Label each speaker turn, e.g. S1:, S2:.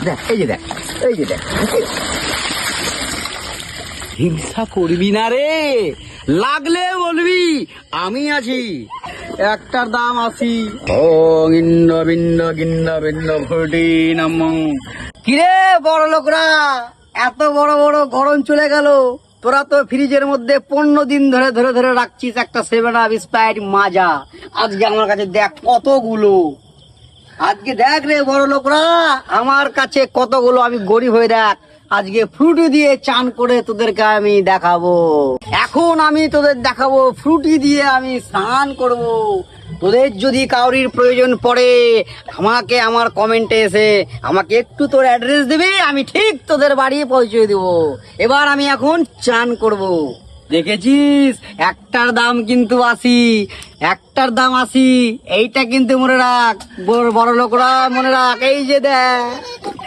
S1: দেখ, এই যে দেখ, এই যে দেখ। হিংসা করবি না রে, লাগলে বলবি আমি আছি। একটার দাম 80। ওং ইন্দ্র বিন্দ গিন্দ বিন্দ ভুটি নমঃ। কিরে বড় লোকরা, এত বড় বড় গরম চলে গেল, তোরা তো ফ্রিজের মধ্যে 15 দিন ধরে ধরে ধরে রাখছিস একটা 7 আপ স্প্রাইট মাজা। আজকে আমার কাছে দেখ কতগুলো, আজকে দেখ রে বড় লোকরা আমার কাছে কতগুলো, আমি গরিব হয়ে দেখ আজকে ফ্রুটি দিয়ে চান করে তোদেরকে আমি দেখাবো। এখন আমি তোদের দেখাবো ফ্রুটি দিয়ে আমি স্নান করব। তোদের যদি কাউরির প্রয়োজন পড়ে আমাকে আমার কমেন্টে এসে আমাকে একটু তোর অ্যাড্রেস দিবি, আমি ঠিক তোদের বাড়ি পৌঁছে দেবো। এবার আমি এখন চান করব। দেখেছিস একটার দাম কিন্তু 80, একটার দাম 80। এইটা কিন্তু মনে রাখ বড় লোকরা, মনে রাখ। এই যে দেখ